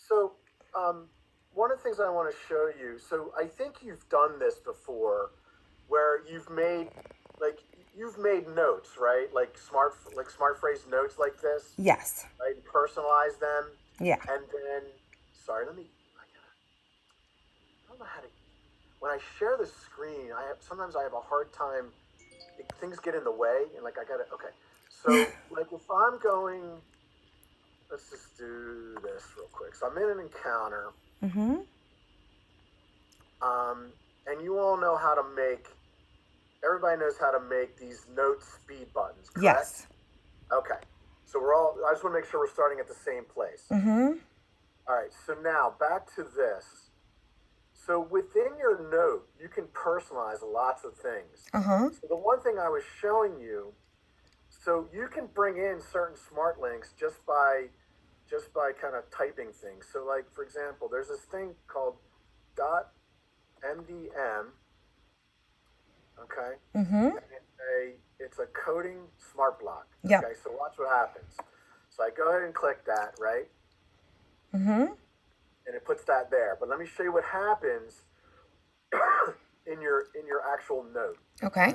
So, one of the things I want to show you. So, I think you've done this before, where like you've made notes, right? Like smart phrase notes like this, Yes. right? And personalize them, Yeah. and then, sorry, let me. I don't know how to. When I share the screen, sometimes I have a hard time. Things get in the way, and like I gotta. Okay, so like if I'm going, let's just do this real quick. So I'm in an encounter. Mm-hmm. Um, and you all know how to make, everybody knows how to make these note speed buttons, correct? Yes. Okay. I just want to make sure we're starting at the same place. Mm-hmm. All right. So now back to this. So within your note, you can personalize lots of things. Uh-huh. So the one thing I was showing you, so you can bring in certain smart links just by kind of typing things. So like for example, there's this thing called .mdm. Okay. Mm-hmm. And it's a coding smart block. Yep. Okay, so watch what happens. So I go ahead and click that, right? Mm-hmm. And it puts that there. But let me show you what happens in your actual note. Okay.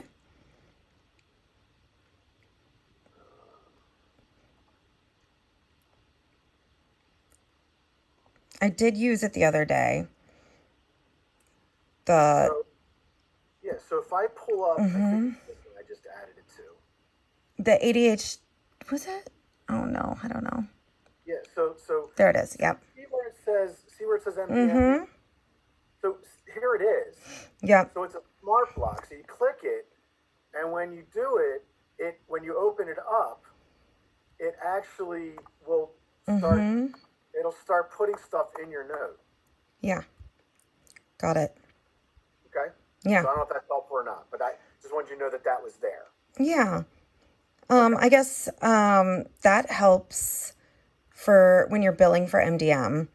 I did use it the other day. The So yeah, so if I pull up, I think mm-hmm. it's this one I just added it to. The ADH was it? Oh no, I don't know. Yeah, so There it is. Yep. see where it says MDM here? Mm-hmm. So here it is. Yep. So it's a smart block. So you click it, and when you do it, when you open it up, it actually will start Mm-hmm. it'll start putting stuff in your note. Yeah. Got it. Okay? Yeah. So I don't know if that's helpful or not, but I just wanted you to know that that was there. Yeah. Okay. I guess that helps for when you're billing for MDM.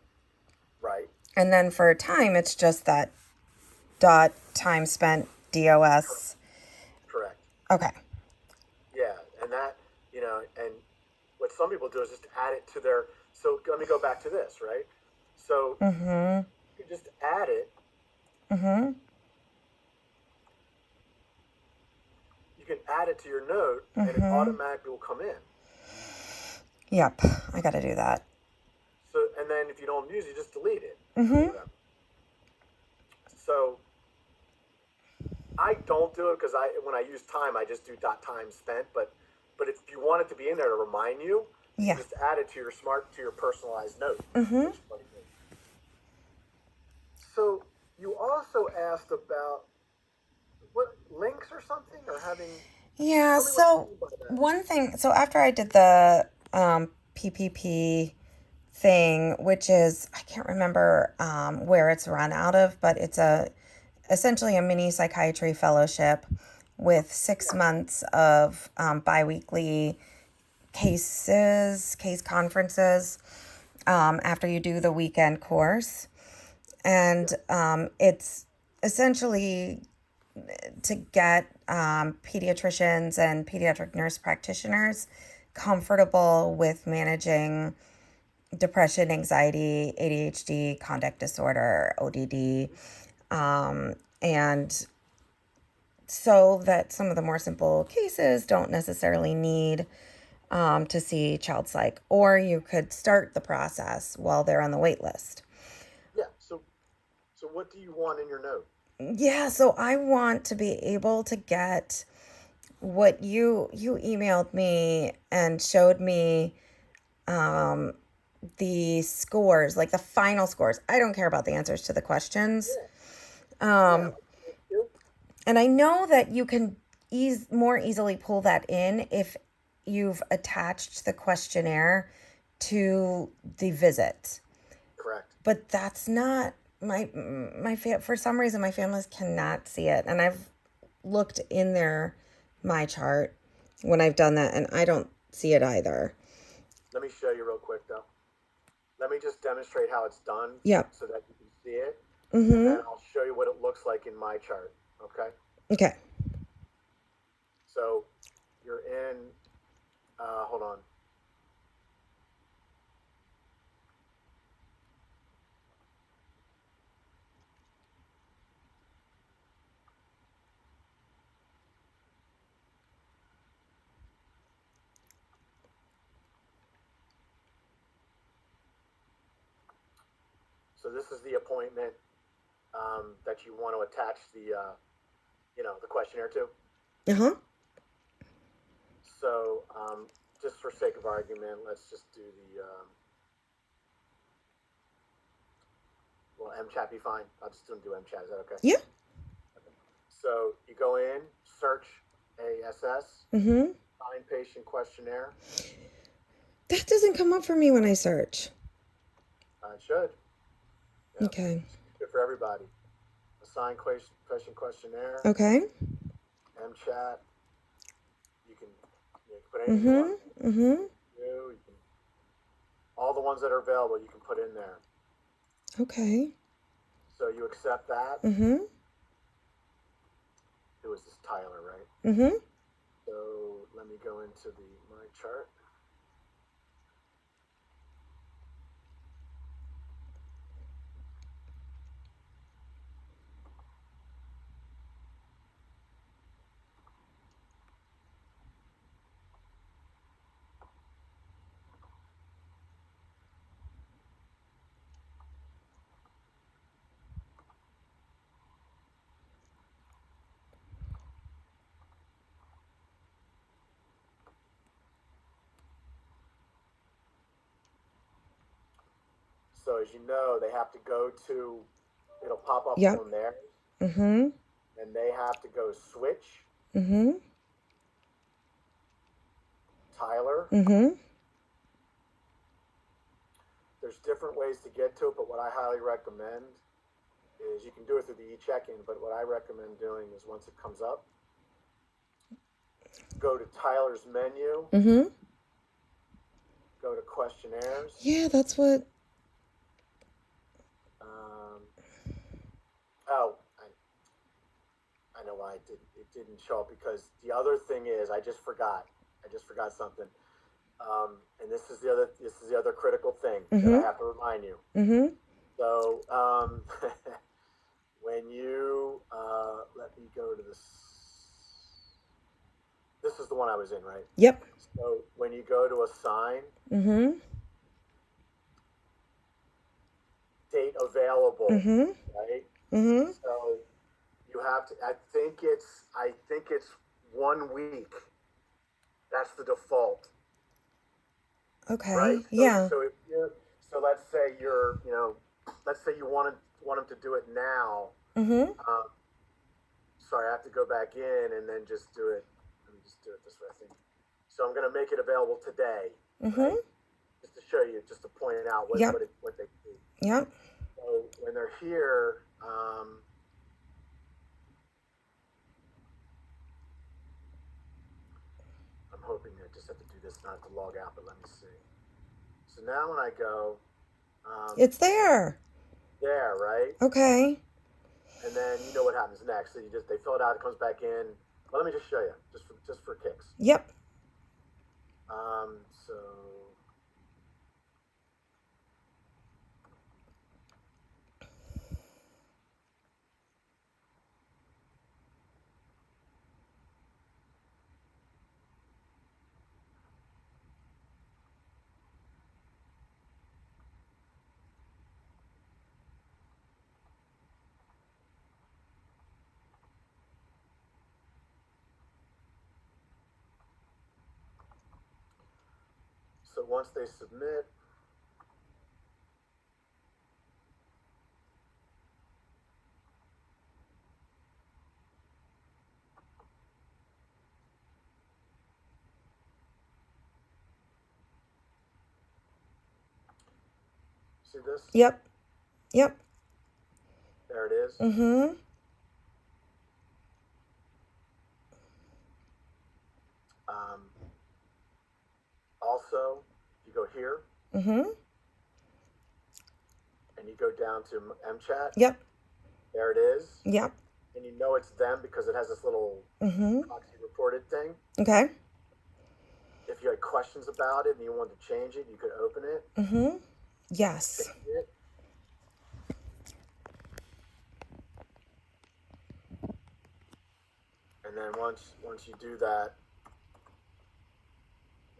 Right. And then for time, it's just that dot time spent DOS. Correct. Okay. Yeah. And and what some people do is just add it to their, so let me go back to this, right? So Mm-hmm. you just add it, Mm-hmm. you can add it to your note and it Mm-hmm. automatically will come in. Yep. I gotta do that. So and then if you don't use it, you just delete it or Mm-hmm. whatever. So I don't do it because when I use time, I just do dot time spent. But if you want it to be in there to remind you, you can Yeah. just add it to your personalized note, Mm-hmm. which is what it is. So you also asked about what links or something or having. Yeah, Tell me what you so mean by that. one thing, so after I did the PPP thing, which is, I can't remember where it's run out of, but it's essentially a mini psychiatry fellowship with six Yeah. months of biweekly case conferences after you do the weekend course. And Yeah. it's essentially to get pediatricians and pediatric nurse practitioners comfortable with managing depression, anxiety, ADHD, conduct disorder, ODD, and so that some of the more simple cases don't necessarily need to see child psych, or you could start the process while they're on the wait list. Yeah. So what do you want in your note? Yeah, so I want to be able to get what you emailed me and showed me the scores, like the final scores. I don't care about the answers to the questions. Yeah. Yeah. Um, Thank you. and I know that you can more easily pull that in if you've attached the questionnaire to the visit. Correct. But that's not for some reason my families cannot see it, and I've looked in their my chart when I've done that, and I don't see it either. Let me show you real quick though. Let me just demonstrate how it's done Yep. so that you can see it, and Mm-hmm. then I'll show you what it looks like in my chart. Okay. Okay. So you're in. Hold on. So this is the appointment that you want to attach the questionnaire to. Uh-huh. So just for sake of argument, let's just do well, MChat be fine. I'll just do MChat. Is that okay? Yeah. So you go in, search ASS, Mm-hmm. find patient questionnaire. That doesn't come up for me when I search. It should. Yep. Okay. It's good for everybody. Assign patient questionnaire. Okay. MChat. You can put anything you want. Mm-hmm. Mm-hmm. You can, all the ones that are available you can put in there. Okay. So you accept that. Mm-hmm. It was this Tyler, right? Mm-hmm. So let me go into my chart. So as you know, they have to go to. It'll pop up Yep. on theirs, Mm-hmm. and they have to go switch Mm-hmm. Tyler. Mm-hmm. There's different ways to get to it, but what I highly recommend is you can do it through the e-check-in, but what I recommend doing is once it comes up, go to Tyler's menu, Mm-hmm. go to questionnaires. Yeah, that's what. Oh, I know why it didn't show up, because the other thing is I just forgot something. And this is the other critical thing that I Mm-hmm. have to remind you. Mm-hmm. So when you let me go to this. This is the one I was in, right? Yep. So when you go to assign Mm-hmm. date available, Mm-hmm. right? Mm-hmm. So you have to. I think it's 1 week. That's the default, right? Okay. So Yeah. so if you so let's say you want them to do it now. Mm-hmm. Um, sorry, I have to go back in and then just do it. Let me just do it this way. I think so. I'm going to make it available today, Mm-hmm. right? Just to show you, just to point out Yep. what they do. Yep. So when they're here, I'm hoping I just have to do this, not to log out, but let me see. So now when I go, It's there. there, right? Okay. And then you know what happens next. So they fill it out, it comes back in. Well, let me just show you, just for kicks. Yep. So once they submit, see this? Yep. Yep. There it is. Mm-hmm. Also, if you go here Mm-hmm. and you go down to MChat, Yep. there it is. Yep. And you know it's them because it has this little Mm-hmm. proxy reported thing. Okay. If you had questions about it and you wanted to change it, you could open it, Mm-hmm. Yes. change it. And then once you do that,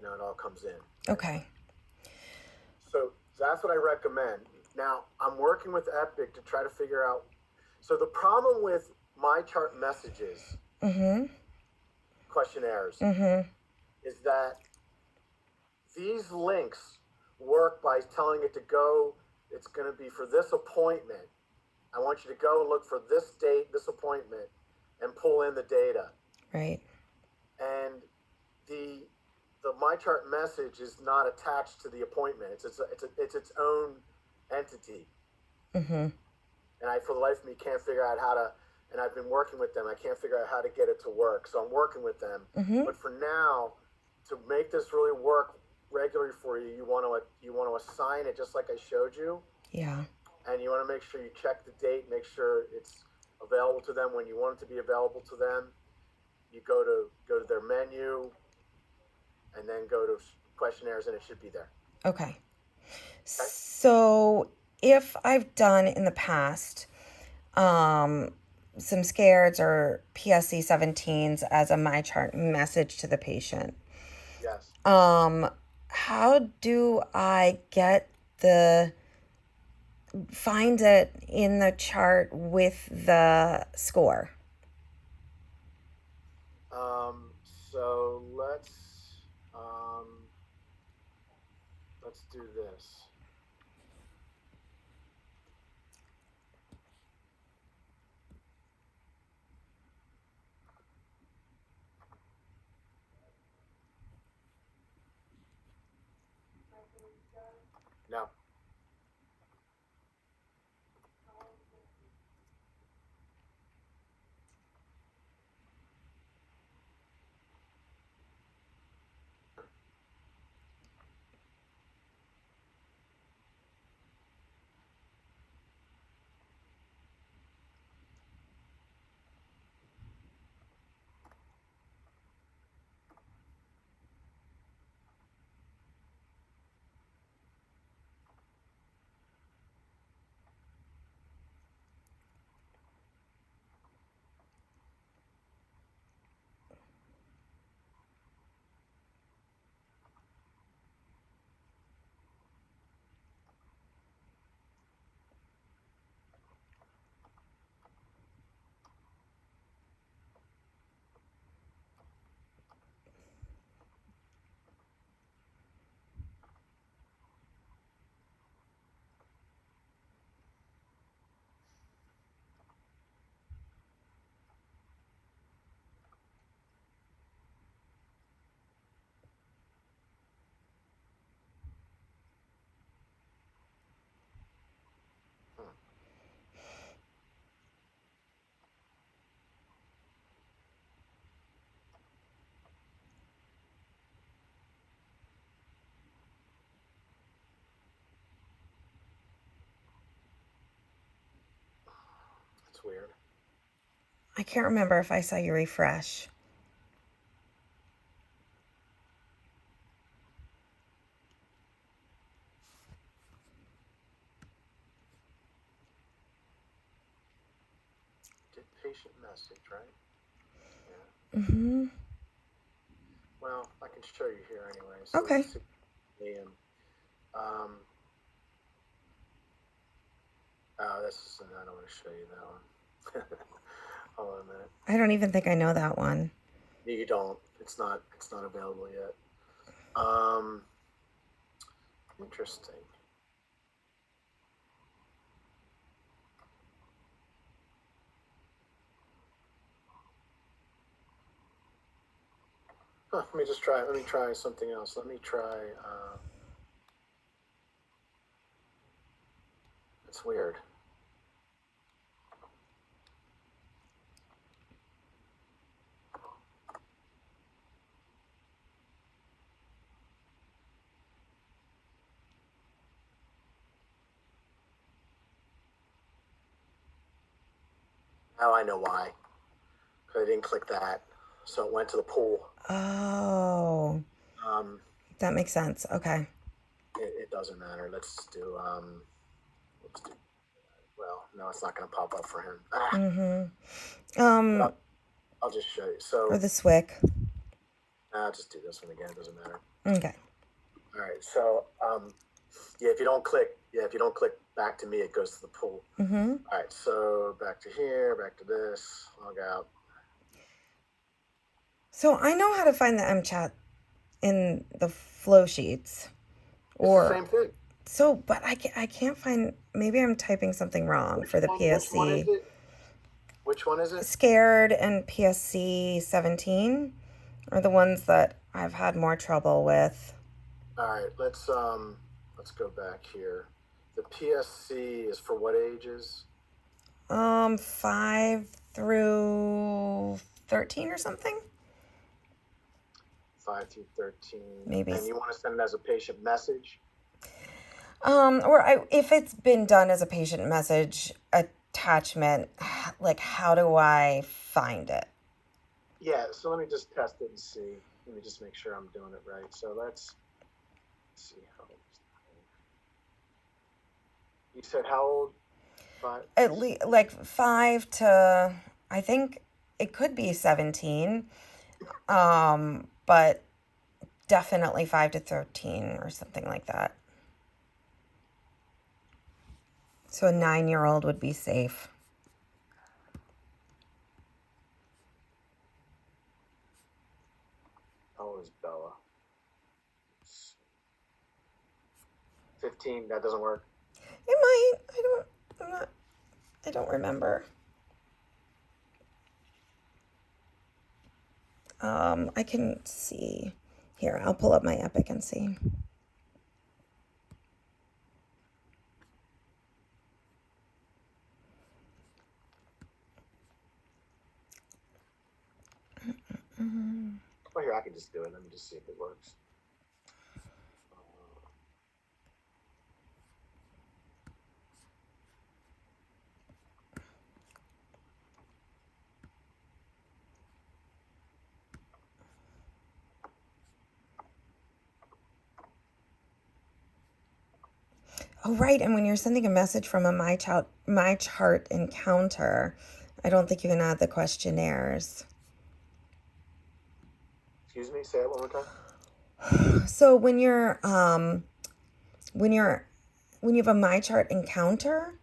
it all comes in. Okay. So that's what I recommend. Now I'm working with Epic to try to figure out. So the problem with my chart messages Mm-hmm. questionnaires Mm-hmm. is that these links work by telling it to go. It's going to be for this appointment. I want you to go and look for this date, this appointment, and pull in the data. Right. And the my chart message is not attached to the appointment. It's its own entity. Mm-hmm. And I, for the life of me, can't figure out how to. And I've been working with them. I can't figure out how to get it to work. So I'm working with them. Mm-hmm. But for now, to make this really work regularly for you, you want to assign it just like I showed you, Yeah. and you want to make sure you check the date, make sure it's available to them when you want it to be available to them. You go to their menu, and then go to questionnaires, and it should be there. Okay. Okay. So if I've done in the past um, some scares or PSC 17s as a my chart message to the patient, Yes. um, how do I get the find it in the chart with the score? So um, let's do this. No. Hmm. That's weird. I can't remember if I saw you refresh. Did patient message, right? Yeah. Mm-hmm. Well, I can show you here anyway. So Okay. let's see. And um, this is. I don't want to show you that one. Hold on a minute. I don't even think I know that one. You don't. It's not. It's not available yet. Um, Interesting. Huh, let me just try. Let me try something else. Let me try. It's weird. Now I know why. Because I didn't click that, so it went to the pool. Oh, Um, that makes sense. Okay. it doesn't matter. Let's do. Let's do. Well, no, it's not going to pop up for him. Ah, Mm-hmm. but I'll just show you. Or So the swyc. I'll just do this one again. It doesn't matter. Okay. All right. So Yeah, if you don't click back to me, it goes to the pool. Mm-hmm. All right, so back to here, back to this, log out. So I know how to find the MChat in the flow sheets. It's the Or same thing. so, but I can't find. Maybe I'm typing something wrong for the Which one is PSC. it? Which one is it? Scared and PSC 17 are the ones that I've had more trouble with. All right, let's go back here. The PSC is for what ages? 5 through 13 or something. 5 through 13. Maybe. And you want to send it as a patient message? If it's been done as a patient message attachment, like how do I find it? Yeah, so let me just test it and see. Let me just make sure I'm doing it right. So let's see how old is that? You said how old? At least like 5 to, I think it could be 17. But definitely 5 to 13 or something like that. So a 9-year-old would be safe. How old is Bella? 15. That doesn't work. It might. I don't remember. I can see. Here, I'll pull up my Epic and see. Oh, here, I can just do it. Let me just see if it works. Oh, right. And when you're sending a message from a my chart encounter, I don't think you can add the questionnaires. Excuse me, say it one more time. So when when you have a my chart encounter,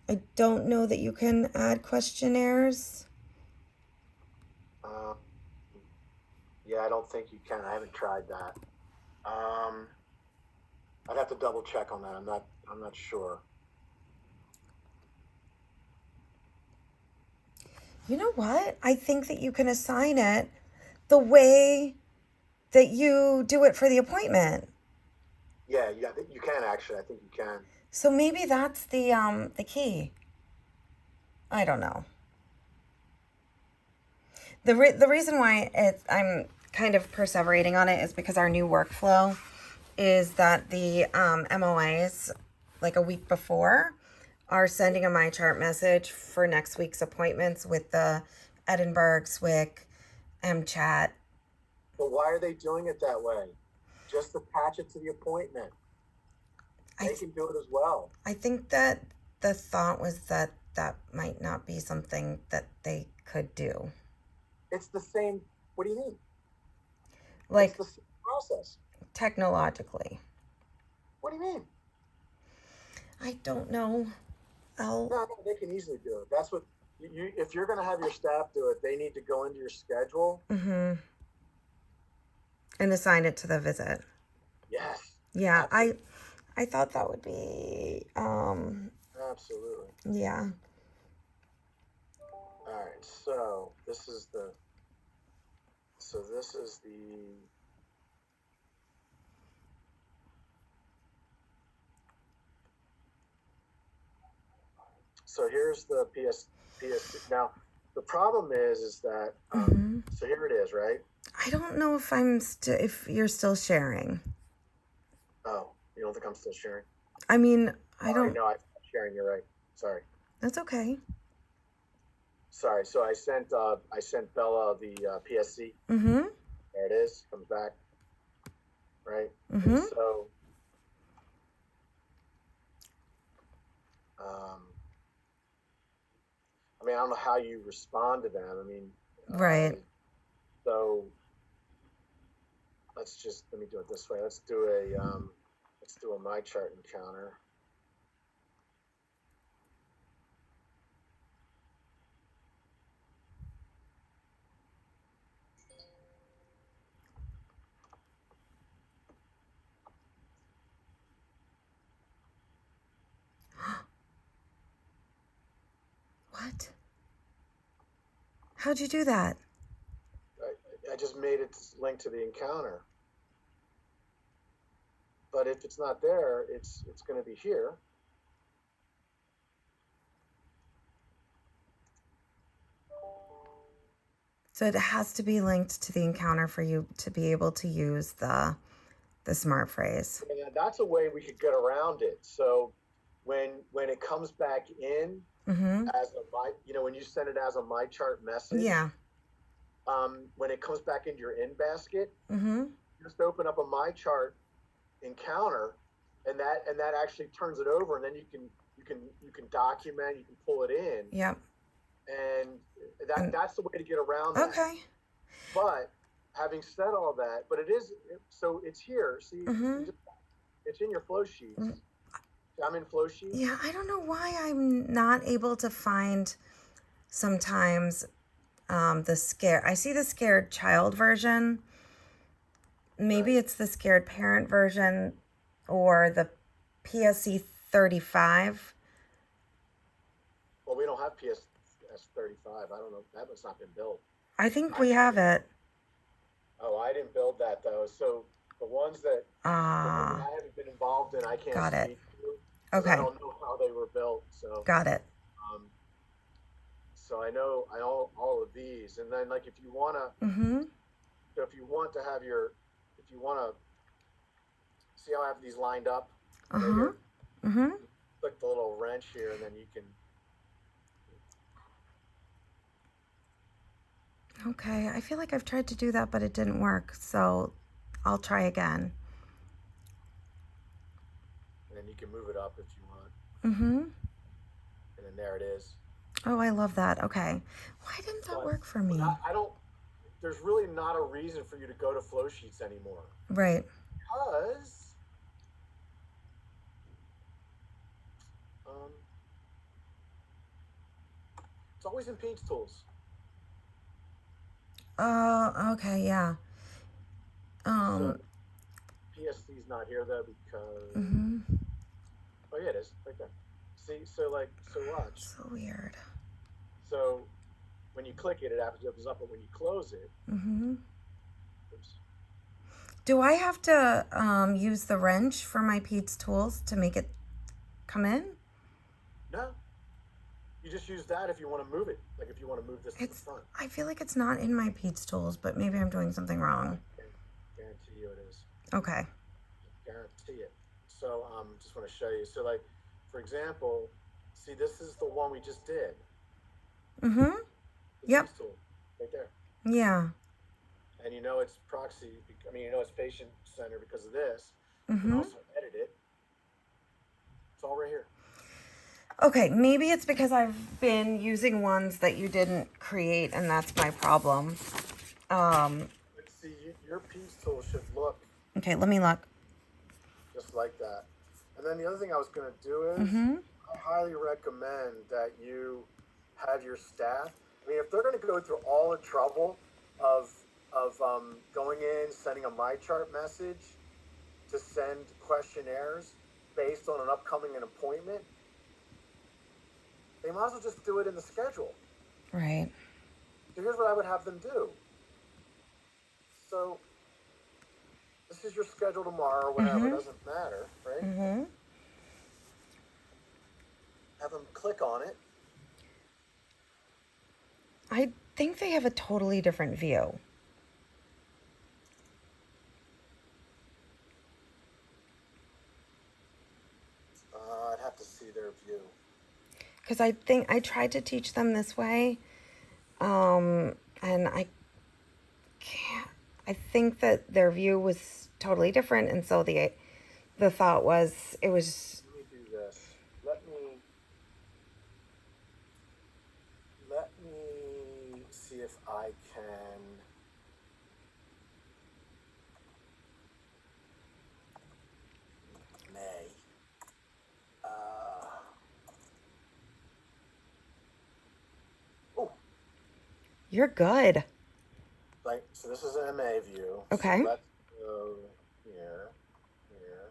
I don't know that you can add questionnaires. Uh, yeah, I don't think you can. I haven't tried that. I'd have to double check on that. I'm not sure. You know what? I think that you can assign it the way that you do it for the appointment. Yeah, you can actually. I think you can. So maybe that's the key. I don't know. The reason why I'm kind of perseverating on it is because our new workflow is that the MOAs, like a week before, are sending a my chart message for next week's appointments with the Edinburgh, Swyc, MChat. But why are they doing it that way? Just attach it to the appointment. They can do it as well. I think that the thought was that that might not be something that they could do. It's the same. What do you mean? Like, it's the same process. Technologically. What do you mean? I don't know. No, they can easily do it. That's what if you're going to have your staff do it, they need to go into your schedule. Mm-hmm. And assign it to the visit. Yes. Yeah, absolutely. I thought that would be absolutely. Yeah. All right. So this is the so here's the PS. Now the problem is that so here it is, right? I don't know if if you're still sharing. Oh, you don't think I'm still sharing? I mean, I don't. No, I'm sharing. You're right. Sorry. That's okay. Sorry. So I sent Bella the PSC. Mm-hmm. There it is. Comes back. Right. Mm-hmm. And so I mean, I don't know how you respond to them. I mean, right. So let me do it this way. Let's do a Let's do a my chart encounter. What? How'd you do that? I just made it linked to the encounter. But if it's not there, it's going to be here. So it has to be linked to the encounter for you to be able to use the smart phrase. Yeah, that's a way we could get around it. So when it comes back in as a my, when you send it as a my chart message, Yeah. When it comes back into your in basket, Mm-hmm. just open up a my chart encounter, and that actually turns it over, and then you can document, you can pull it in. Yep. And that's the way to get around that. Okay. But having said all that, but it is, so it's here. See, it's in your flow sheets. I'm in flow sheets. Yeah, I don't know why I'm not able to find sometimes the scare. I see the scared child version. Maybe it's the scared parent version or the PSC 35. Well, we don't have PSS 35. I don't know. That one's not been built. I think we have it. Oh, I didn't build that though. So the ones that I haven't been involved in, I can't got it. speak to. Okay. I don't know how they were built. So got it. So I know all of these, and then like if you wanna, so if you want to have if you wanna see how I have these lined up, right here, click the little wrench here, and then you can. Okay, I feel like I've tried to do that, but it didn't work. So I'll try again. And then you can move it up if you want. And then there it is. Oh, I love that. Okay. Why didn't that work for me? I don't, there's really not a reason for you to go to flow sheets anymore. Right. Because it's always in Page Tools. Oh, okay, yeah. So PSC's not here though because oh yeah, it is right there. See, so watch. So weird. So when you click it, it opens up, but when you close it, oops. Do I have to use the wrench for my Pete's tools to make it come in? No. You just use that if you want to move it. Like if you want to move this to the front. I feel like it's not in my Pete's tools, but maybe I'm doing something wrong. I guarantee you it is. Okay. Guarantee it. So just want to show you. So like, for example, see this is the one we just did. Yep. Tool, right there. Yeah. And it's proxy. I mean, it's patient center because of this. You can also edit it. It's all right here. Okay, maybe it's because I've been using ones that you didn't create, and that's my problem. Let's see, your piece tool should look. Okay, let me look. Just like that. And then the other thing I was going to do is I highly recommend that you have your staff. I mean, if they're going to go through all the trouble of going in, sending a my chart message to send questionnaires based on an upcoming appointment, they might as well just do it in the schedule. Right. So here's what I would have them do. So this is your schedule tomorrow or whatever, it doesn't matter, right? Have them click on it. I think they have a totally different view. I'd have to see their view. Because I think I tried to teach them this way, and I can't. I think that their view was totally different, and so the thought was it was. Let me do this. Let me see if I can. You're good. Like, so this is an MA view. So Okay. let's go here, here.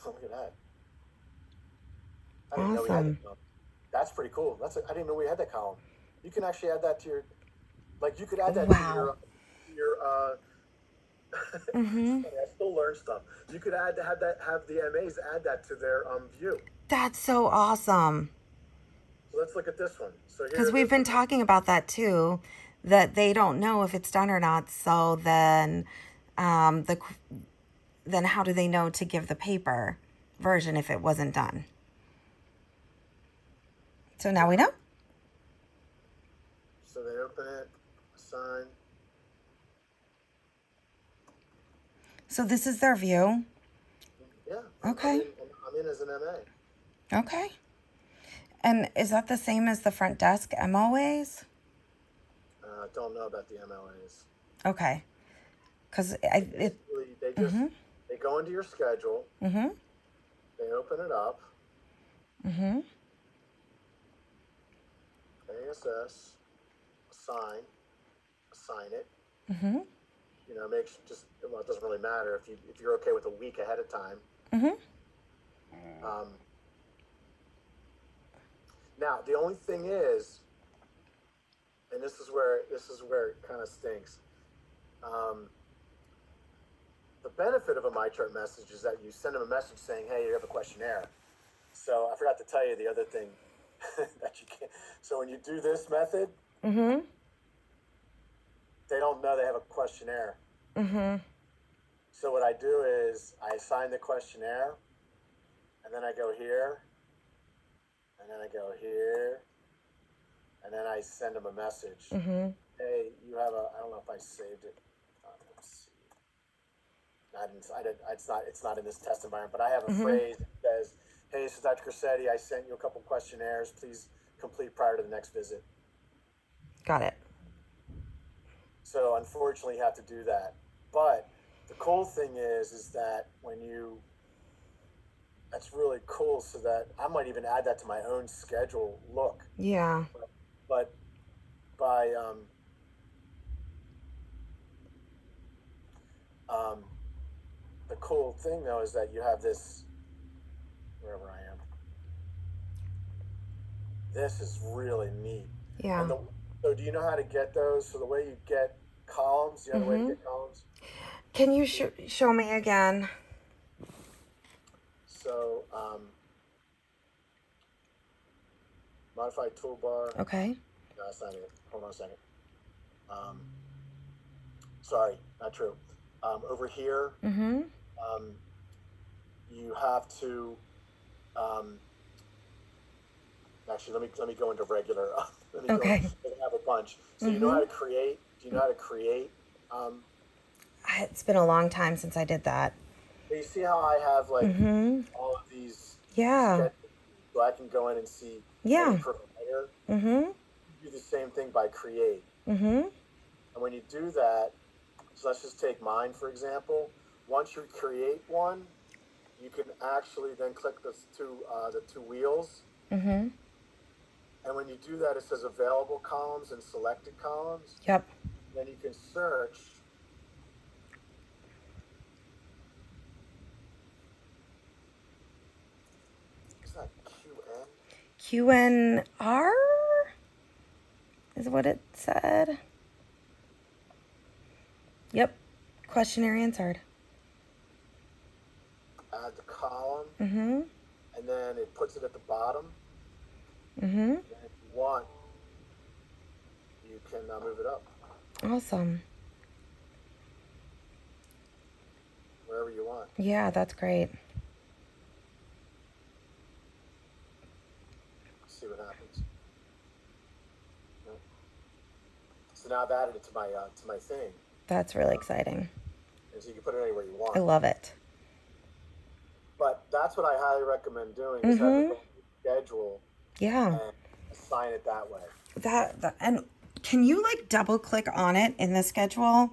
Look at that. I didn't know we had Awesome. that. That's pretty cool. I didn't know we had that column. You can actually add that to your, like you could add that to Wow. your it's Mm-hmm. funny, I still learn stuff. You could have the MAs add that to their view. That's so awesome. So let's look at this one. So Because here, we've this been is talking about that too, that they don't know if it's done or not. So then, um, the then how do they know to give the paper version if it wasn't done? So now we yeah. know. So they open it, assign. So this is their view. Yeah, Okay. I'm in as an MA. Okay. And is that the same as the front desk MOAs? Don't know about the MLAs. Okay. Because So it. basically, they just Mm-hmm. they go into your schedule. Mm-hmm. They open it up. Mm-hmm. ASS, assign it. Mm-hmm. You know, well, it doesn't really matter if you're okay with a week ahead of time. Mm-hmm. Um, now the only thing is, and this is where it kind of stinks. The benefit of a MyChart message is that you send them a message saying, "Hey, you have a questionnaire." So I forgot to tell you the other thing that you can't. So when you do this method, Mm-hmm. they don't know they have a questionnaire. Mm-hmm. So what I do is I assign the questionnaire, and then I go here, and then I go here, and then I send them a message. Mm-hmm. Hey, you have a. I don't know if I saved it. Let's see. It's not in this test environment, but I have a Mm-hmm. phrase that says, "Hey, this is Dr. Crocetti. I sent you a couple questionnaires. Please complete prior to the next visit." Got it. So unfortunately, you have to do that. But the cool thing is that that's really cool. So that I might even add that to my own schedule. Look, Yeah. but by the cool thing though is that you have this wherever I am. This is really neat. Yeah. So do you know how to get those? So the way you get columns, the way to Mm-hmm. get columns. Can you show me again? So modify toolbar. Okay. No, that's not it. Hold on a second. Um, sorry, not true. Over here, Mm-hmm. um, you have to. Actually, let me go into regular. Let me go. Okay. I have a bunch. So you know how Mm-hmm. to create? Do you know how to create? It's been a long time since I did that. You see how I have like Mm-hmm. all of these Yeah. schedules, so I can go in and see any Yeah. provider. Mm-hmm. Do the same thing by create, Mm-hmm. and when you do that, so let's just take mine for example. Once you create one, you can actually then click the two wheels, Mm-hmm. and when you do that, it says available columns and selected columns. Yep. Then you can search. Is that QN? QNR is what it said. Yep. Questionnaire answered. Add the column, Mm-hmm. and then it puts it at the bottom. Mm-hmm. And if you want, you can move it up Awesome. wherever you want. Yeah, that's great. See what happens. Yeah. So now I've added it to my thing, That's really exciting. and so you can put it anywhere you I want. love it. But that's what I highly recommend doing is having Mm-hmm. a schedule Yeah. and assign it that way. And can you like double click on it in the schedule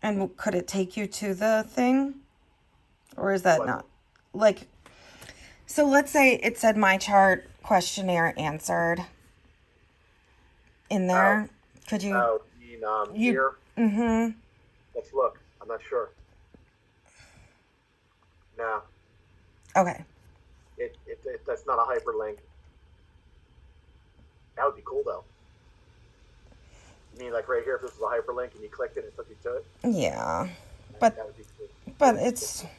And could it take you to the thing? Or is that What? not? Like, so let's say it said my chart questionnaire answered in Oh, there. Could you, oh, you mean you, here? mm-hmm. Let's look. I'm not sure. No, Okay. that's not a hyperlink. That would be cool though. You mean like right here, if this was a hyperlink and you clicked it and it took you to it? Yeah. That, But, that would be cool. That but would be cool.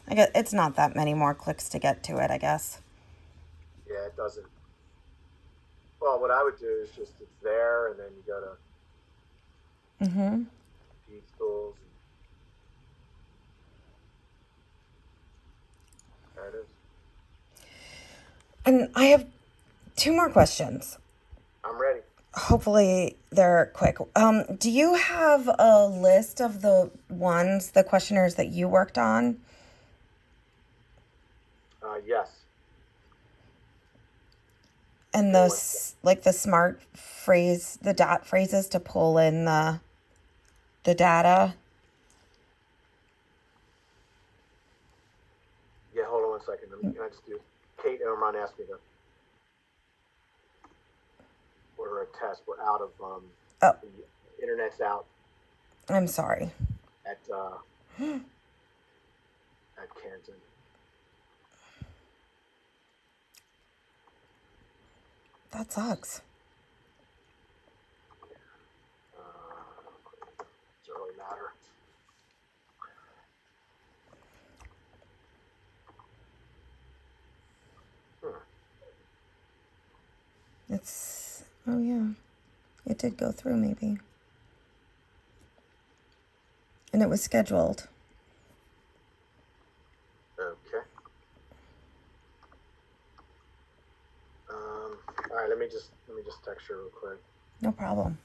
I guess it's not that many more clicks to get to it, I guess. Yeah, it doesn't. Well, what I would do is just it's there, and then you go to Mm-hmm. feed tools, and there it is. And I have two more questions. I'm ready. Hopefully they're quick. Do you have a list of the questionnaires that you worked on? Yes. And Give me one second. like the smart phrase, the dot phrases to pull in the data? Yeah, hold on one second. Can I just do? Kate and Imran asked me to order a test. We're out of Oh, the internet's out I'm sorry. at at Canton. That sucks. Doesn't really matter. Hmm. Oh yeah, it did go through maybe. And it was scheduled. Okay. All right. Let me just text you real quick. No problem.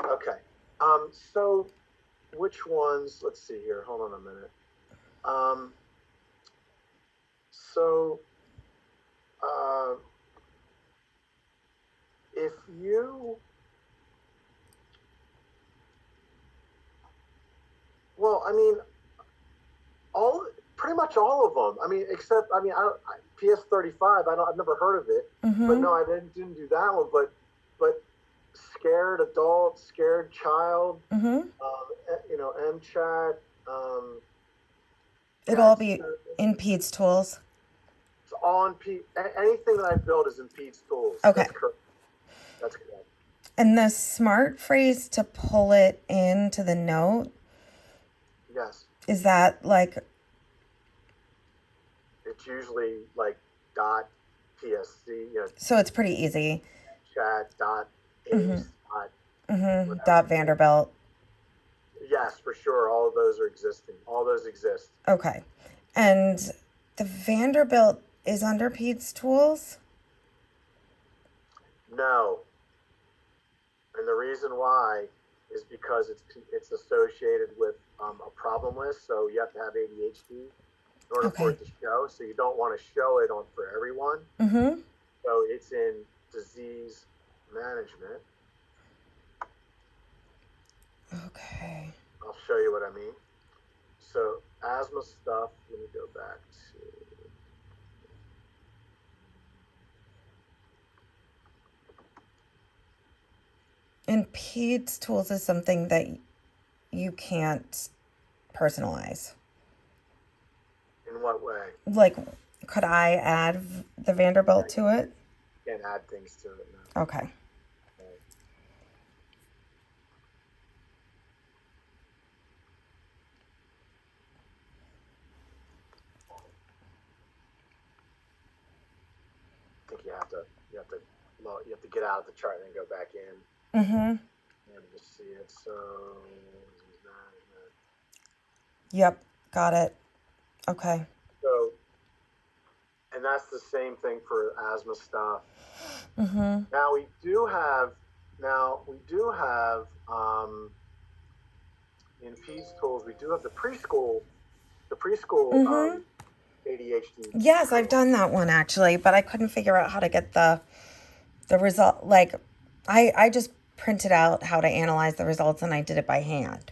Okay. So which ones? Let's see here. Hold on a minute. Um, so uh, if you, well, I mean, all pretty much all of them. I mean, except PS35. I've never heard of it, but Mm-hmm. no, I didn't do that one. But scared adult, scared child. Mm-hmm. MChat. Um, It'll yeah, all be in Pete's tools. it's all in P. Anything that I build is in Pete's tools. Okay. That's correct. That's correct. And the smart phrase to pull it into the note, Yes, is that like, it's usually like dot PSC, so it's pretty easy. chat dot Mm-hmm. ace dot Mm-hmm. whatever. Dot Vanderbilt. Yes, for sure. All of those are existing. All those exist. Okay. And the Vanderbilt is under Pete's tools? No, and the reason why is because it's associated with a problem list. So you have to have ADHD in order for Okay. it to show. So you don't want to show it on for everyone. Mm-hmm. So it's in disease management. Okay. I'll show you what I mean. So asthma stuff. Let me go back to. And Pete's tools is something that you can't personalize. In what way? Like, could I add the Vanderbilt to it? Can't add things to it now. Okay. I think you have to get out of the chart and then go back in Mm-hmm. and just see it. So Yep. Got it. Okay. so and that's the same thing for asthma stuff. Mm-hmm. Now we do have in Peds tools, we do have the preschool Mm-hmm. ADHD Yes, I've tool. done that one actually, but I couldn't figure out how to get the result. Like, I just printed out how to analyze the results and I did it by hand.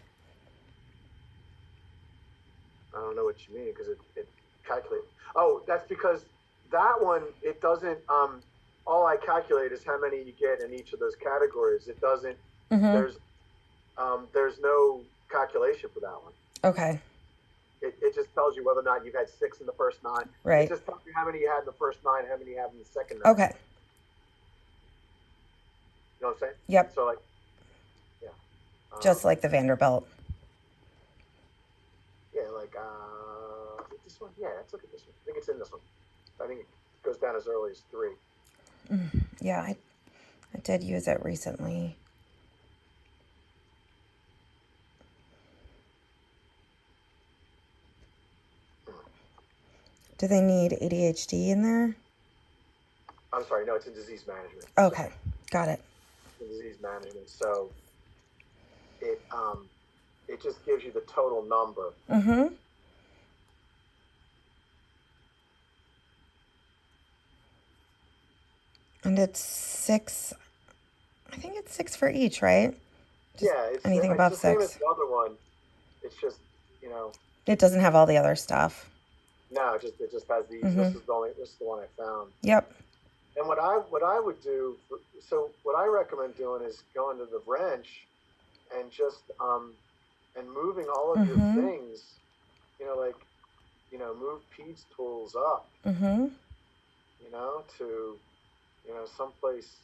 I don't know what you mean because it calculates. Oh, that's because that one it doesn't. All I calculate is how many you get in each of those categories. It doesn't. Mm-hmm. There's no calculation for that one. Okay. It just tells you whether or not you've had 6 in the first 9. It Right. just tells you how many you had in the first 9, how many you have in the second 9. Okay. You know what I'm saying? Yep. So like, yeah, Just like the Vanderbilt. yeah, like this one. Yeah, let's look at this one. I think it's in this one. I think it goes down as early as 3. Yeah, I did use it recently. Do they need ADHD in there? I'm sorry, no, it's in disease management. Okay. Got it. In disease management, so it it just gives you the total number. Mm-hmm. And it's 6. I think it's 6 for each, right? Just Yeah, anything it's above the same as 6. the other one. It's just you know It doesn't have all the other stuff. no, it just has these. Mm-hmm. This is the one I found. Yep. And what I would do, so what I recommend doing is going to the wrench and just and moving all of your Mm-hmm. things, like move Pete's tools up, Mm-hmm. to someplace,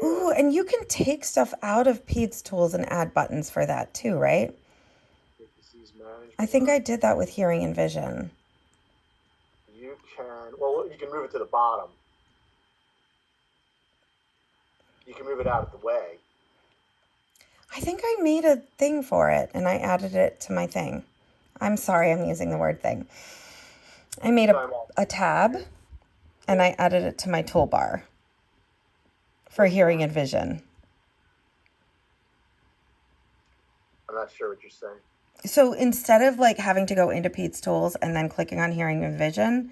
Ooh, here. and you can take stuff out of Pete's tools and add buttons for that too, right? Disease I management. think I did that with hearing and vision. You can you can move it to the bottom. You can move it out of the way. I think I made a thing for it and I added it to my thing. I'm sorry, I'm using the word thing. I made a tab and I added it to my toolbar for hearing and vision. I'm not sure what you're saying. So instead of like having to go into Pete's tools and then clicking on hearing and vision,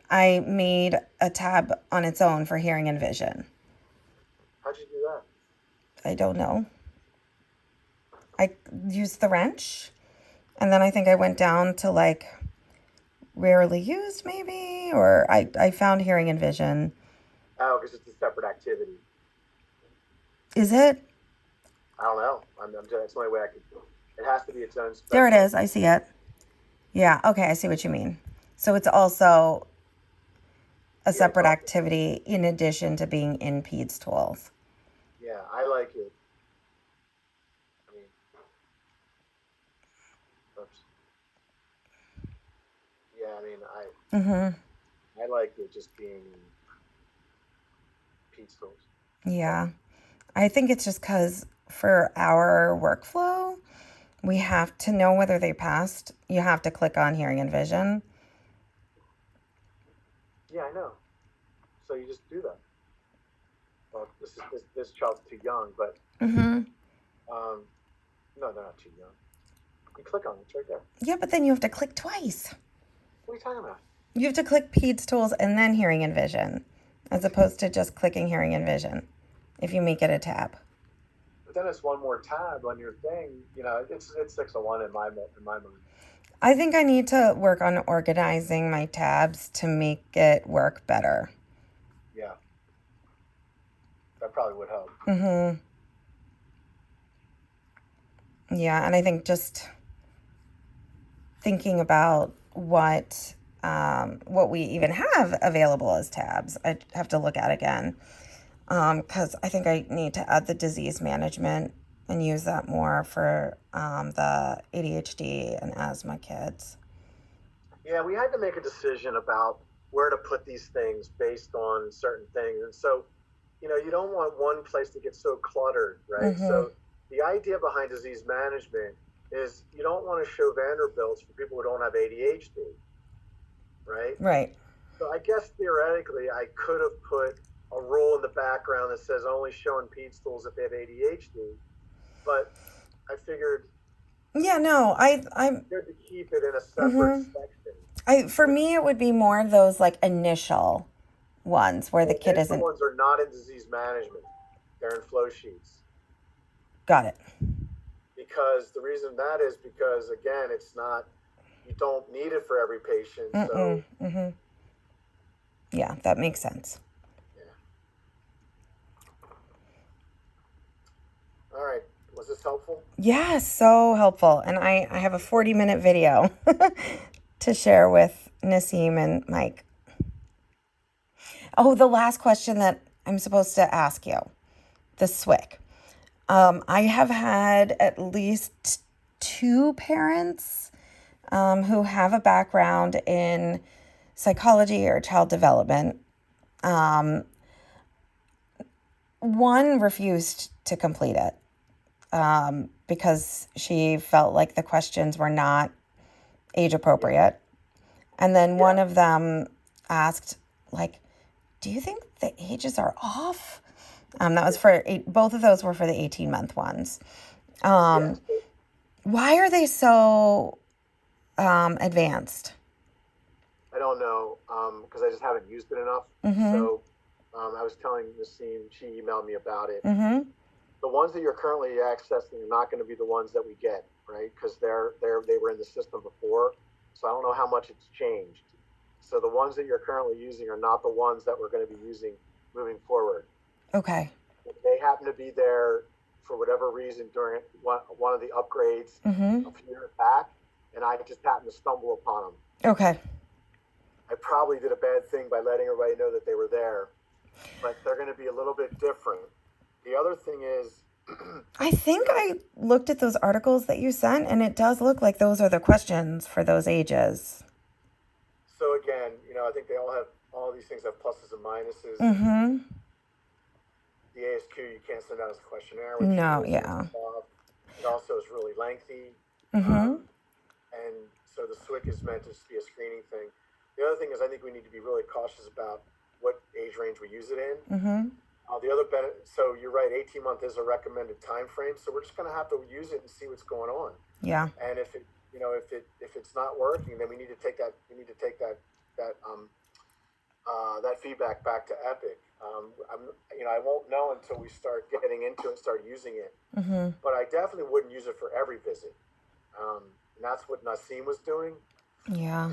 I made a tab on its own for hearing and vision. How'd you do that? I don't know. I used the wrench and then I think I went down to like rarely used maybe, or I found hearing and vision. Oh, because it's a separate activity. Is it? I don't know. That's the only way I could. It has to be its own. There it is. I see it. Yeah. Okay. I see what you mean. So it's also a separate activity in addition to being in Pete's tools. Yeah, I like it. I mean, oops. Yeah, I mean, I like it just being Pete's tools. Yeah. I think it's just because for our workflow, we have to know whether they passed. You have to click on hearing and vision. Yeah, I know. So you just do that. Well, this child's too young, but no, they're not too young. You click on it, it's right there. Yeah, but then you have to click twice. What are you talking about? You have to click Pete's tools and then hearing and vision, as opposed to just clicking hearing and vision if you make it a tab. But then it's one more tab on your thing. It's 601 in my mind. I think I need to work on organizing my tabs to make it work better. Yeah. That probably would help. Yeah, and I think just thinking about what we even have available as tabs, I'd have to look at again. Because I think I need to add the disease management and use that more for the ADHD and asthma kids. Yeah, we had to make a decision about where to put these things based on certain things. And so, you don't want one place to get so cluttered, right? So the idea behind disease management is you don't want to show Vanderbilts for people who don't have ADHD, right? Right. So I guess theoretically I could have put a rule in the background that says only showing Pete's tools if they have ADHD. but I figured Yeah, no, I'm, good to keep it in a separate mm-hmm. section. For me, it would be more of those like initial ones where the The kid initial isn't. ones are not in disease management; they're in flow sheets. Got it. Because the reason that is because again, it's not you don't need it for every patient. So Mm-mm. Mm-hmm. Yeah, that makes sense. yeah. All right. Was this helpful? Yeah, so helpful. And I have a 40-minute video to share with Nassim and Mike. Oh, the last question that I'm supposed to ask you, the SWIC. I have had at least two parents who have a background in psychology or child development. Um, One refused to complete it because she felt like the questions were not age Yeah. appropriate. And then Yeah. one of them asked, like, do you think the ages are off? That was Yeah. for both of those were for the 18-month ones. Yeah. So Why are they so advanced? I don't know because I just haven't used it enough. Mm-hmm. So I was telling Nassim, she emailed me about it. Mm-hmm. The ones that you're currently accessing are not going to be the ones that we get, right? Because they were in the system before. So I don't know how much it's changed. So the ones that you're currently using are not the ones that we're going to be using moving forward. Okay. They happen to be there for whatever reason during one of the upgrades Mm-hmm. a few years back, and I just happened to stumble upon them. Okay. I probably did a bad thing by letting everybody know that they were there, but they're going to be a little bit different. The other thing is, I think you know, I looked at those articles that you sent, and it does look like those are the questions for those ages. so again, I think they all these things have pluses and minuses. Mm-hmm. The ASQ you can't send out as a questionnaire, which No, is a little yeah. tough. It also is really lengthy, Mm-hmm. and so the SWIC is meant to just be a screening thing. The other thing is, I think we need to be really cautious about what age range we use it in. Mm-hmm. The other benefit, so you're right, 18-month is a recommended time frame. So we're just going to have to use it and see what's going on. Yeah. And if it's not working, then we need to take that feedback back to Epic. I won't know until we start getting into it and start using it. Mm-hmm. But I definitely wouldn't use it for every visit. And that's what Nassim was doing. Yeah.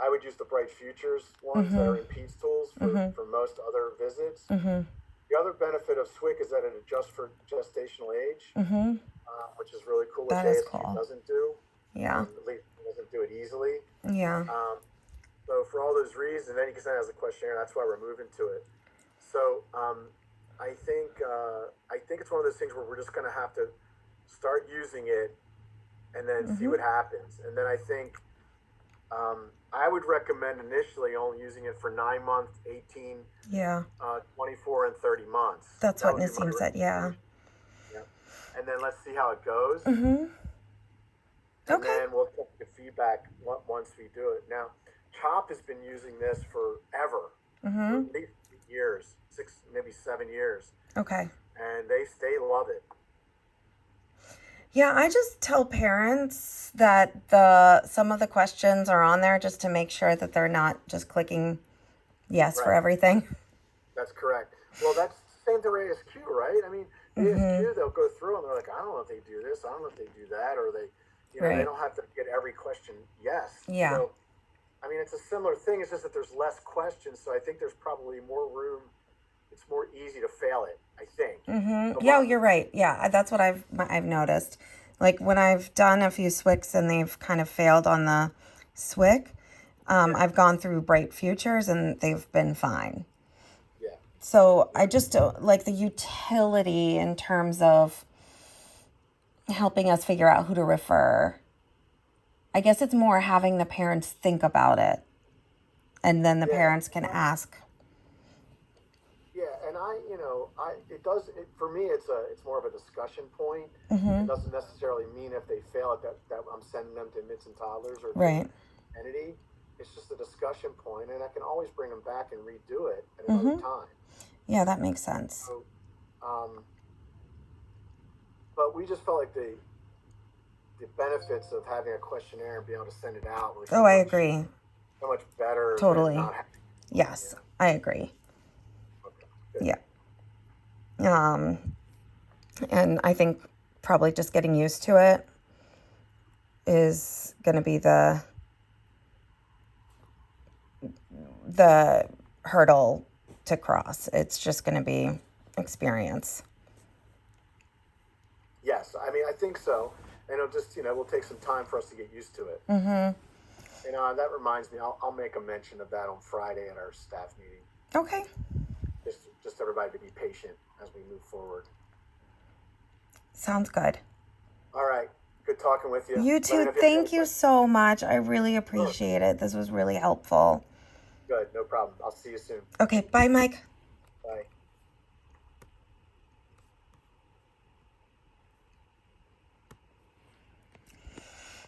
I would use the Bright Futures ones that Mm-hmm. are in Pete's tools Mm-hmm. for most other visits. Mm-hmm. The other benefit of SWIC is that it adjusts for gestational age, Mm-hmm. which is really cool, which That is ASQ cool. doesn't do. Yeah. At least it doesn't do it easily. Yeah. So for all those reasons, then you can send it as a questionnaire. That's why we're moving to it. So I think it's one of those things where we're just going to have to start using it and then see Mm-hmm. what happens. And then I think I would recommend initially only using it for 9 months, 18, Yeah. 24, and 30 months. That's That what would be my Nassim said. Yeah. recommendation. Yeah. And then let's see how it goes. Mm-hmm. And Okay. then we'll take the feedback once we do it. Now, CHOP has been using this forever, for Mm-hmm. at least 8 years, 6, maybe 7 years, Okay. and they love it. Yeah, I just tell parents that some of the questions are on there just to make sure that they're not just clicking yes for Right. everything. That's correct. Well, that's the same to ASQ, right? I mean, Mm-hmm. ASQ, they'll go through and they're like, I don't know if they do this, I don't know if they do that, or they Right. don't have to get every question yes. Yeah. So, I mean, it's a similar thing. It's just that there's less questions, so I think there's probably more room. It's more easy to fail it, I think. Mm-hmm. So Yeah, you're right. Yeah, that's what I've noticed. Like when I've done a few SWICs and they've kind of failed on the SWIC, yeah, I've gone through Bright Futures and they've been fine. yeah, So yeah, I just don't like the utility in terms of helping us figure out who to refer. I guess it's more having the parents think about it and then the yeah. parents can ask. Yeah, and it does it for me. It's more of a discussion point. It Mm-hmm. doesn't necessarily mean if they fail it that I'm sending them to Mits and Toddlers or to Right. Entity. It's just a discussion point, and I can always bring them back and redo it at another Mm-hmm. time. Yeah, that makes sense. So, um, but we just felt like the benefits of having a questionnaire and being able to send it out were Oh, I agree. so much better than Totally. not having. Yes, Yeah. I agree. Okay. Good. Yeah. And I think probably just getting used to it is going to be the hurdle to cross. It's just going to be experience. Yes, I mean I think so, and it'll just we'll take some time for us to get used to it. Mm-hmm. That reminds me, I'll make a mention of that on Friday at our staff meeting. Okay. Just everybody to be patient as we move forward. Sounds good. All right. Good talking with you. You too. Thank you so much. I really Sure. appreciate it. This was really helpful. Good. No problem. I'll see you soon. Okay. Bye, Mike. Bye.